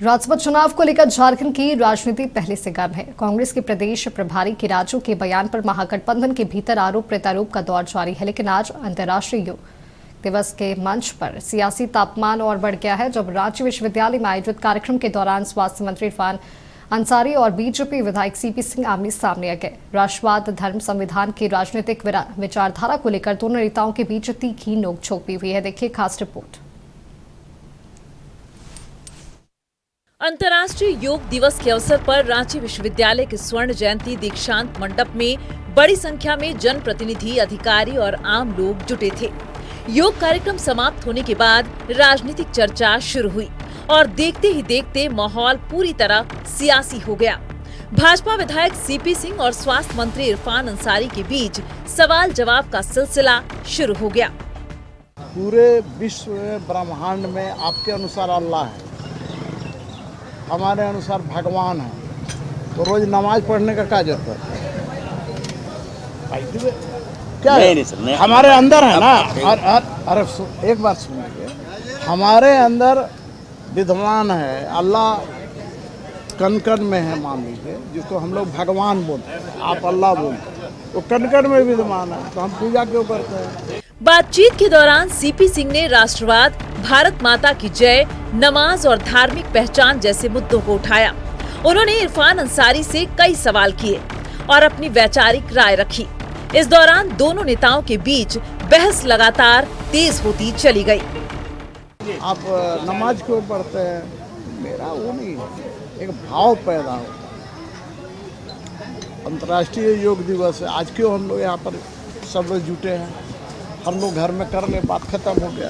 राज्यसभा चुनाव को लेकर झारखंड की राजनीति पहले से गर्म है। कांग्रेस के प्रदेश प्रभारी के राज्यों के बयान पर महागठबंधन के भीतर आरोप प्रत्यारोप का दौर जारी है। लेकिन आज अंतर्राष्ट्रीय योग दिवस के मंच पर सियासी तापमान और बढ़ गया है, जब रांची विश्वविद्यालय में आयोजित कार्यक्रम के दौरान स्वास्थ्य मंत्री इरफान अंसारी और बीजेपी विधायक सीपी सिंह आमने सामने आ गए। राष्ट्रवाद, धर्म, संविधान की राजनीतिक विचारधारा को लेकर दोनों नेताओं के बीच तीखी नोकझोंक भी हुई है। देखिए खास रिपोर्ट। अंतर्राष्ट्रीय योग दिवस के अवसर पर रांची विश्वविद्यालय के स्वर्ण जयंती दीक्षांत मंडप में बड़ी संख्या में जनप्रतिनिधि, अधिकारी और आम लोग जुटे थे। योग कार्यक्रम समाप्त होने के बाद राजनीतिक चर्चा शुरू हुई और देखते ही देखते माहौल पूरी तरह सियासी हो गया। भाजपा विधायक सीपी सिंह और स्वास्थ्य मंत्री इरफान अंसारी के बीच सवाल जवाब का सिलसिला शुरू हो गया। पूरे विश्व ब्रह्मांड में आपके अनुसार अल्लाह है, हमारे अनुसार भगवान है, तो रोज नमाज पढ़ने का क्या जरूरत है? क्या नहीं सर, नहीं। हमारे अंदर है ना। अरे एक बात सुनिए, हमारे अंदर विद्वान है, अल्लाह कण में है, मान लीजिए, जिसको हम लोग भगवान बोलते हैं, आप अल्लाह बोलते हैं, तो कण में विद्वान है, तो हम पूजा क्यों करते हैं? बातचीत के दौरान सीपी सिंह ने राष्ट्रवाद, भारत माता की जय, नमाज और धार्मिक पहचान जैसे मुद्दों को उठाया। उन्होंने इरफान अंसारी से कई सवाल किए और अपनी वैचारिक राय रखी। इस दौरान दोनों नेताओं के बीच बहस लगातार तेज होती चली गई। आप नमाज क्यों पढ़ते हैं? मेरा वो नहीं है, एक भाव पैदा होता है। अंतर्राष्ट्रीय योग दिवस है, आज क्यों हम लोग यहाँ पर सब लोग जुटे हैं? हम लोग घर में कर ले, बात खत्म हो गया।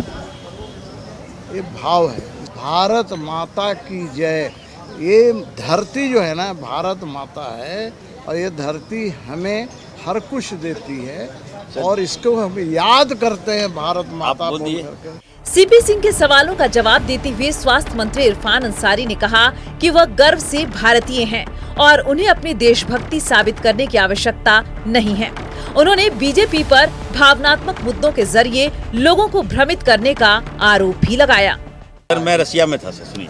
ये भाव है, भारत माता की जय। ये धरती जो है ना, भारत माता है, और ये धरती हमें हर कुछ देती है, और इसको हम याद करते हैं भारत माता बोल करके। सीपी सिंह के सवालों का जवाब देते हुए स्वास्थ्य मंत्री इरफान अंसारी ने कहा कि वह गर्व से भारतीय हैं और उन्हें अपनी देशभक्ति साबित करने की आवश्यकता नहीं है। उन्होंने बीजेपी पर भावनात्मक मुद्दों के जरिए लोगों को भ्रमित करने का आरोप भी लगाया। मैं रसिया में था सर, सुनिए,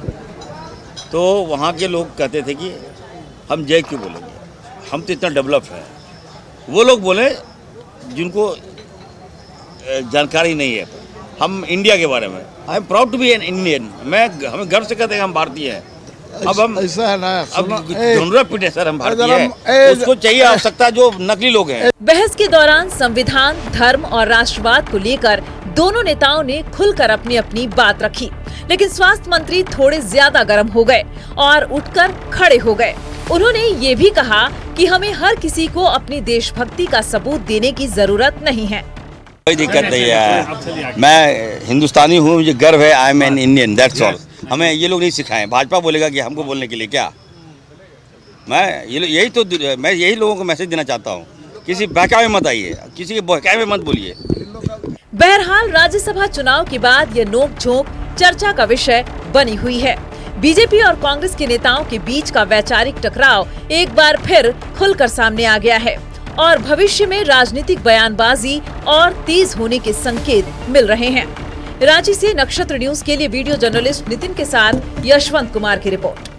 तो वहाँ के लोग कहते थे कि हम जय क्यों बोलेंगे, हम तो इतना डेवलप है। वो लोग बोले जिनको जानकारी नहीं है। हम इंडिया के बारे में, I am proud to be an Indian, हमें गर्व से कहते हैं हम भारतीय हैं। अब हम ऐसा है ना, अब पिटे सर, हम भारतीय हैं, उसको चाहिए आवश्यकता जो नकली लोग हैं। बहस के दौरान संविधान, धर्म और राष्ट्रवाद को लेकर दोनों नेताओं ने खुलकर अपनी अपनी बात रखी, लेकिन स्वास्थ्य मंत्री थोड़े ज्यादा गर्म हो गए और उठकर खड़े हो गए। उन्होंने ये भी कहा कि हमें हर किसी को अपनी देशभक्ति का सबूत देने की जरूरत नहीं है। कोई दिक्कत नहीं है, मैं हिंदुस्तानी हूँ, मुझे गर्व है, I am an Indian, that's all. हमें ये लोग नहीं सिखाएं। भाजपा बोलेगा कि हमको बोलने के लिए क्या? मैं यही लोगों को मैसेज देना चाहता हूँ, किसी बहकावे मत आइए, किसी के बहकावे मत बोलिए। बहरहाल राज्यसभा चुनाव के बाद यह नोक-झोंक चर्चा का विषय बनी हुई है। बीजेपी और कांग्रेस के नेताओं के बीच का वैचारिक टकराव एक बार फिर खुलकर सामने आ गया है और भविष्य में राजनीतिक बयानबाजी और तेज होने के संकेत मिल रहे हैं। रांची से नक्षत्र न्यूज के लिए वीडियो जर्नलिस्ट नितिन के साथ यशवंत कुमार की रिपोर्ट।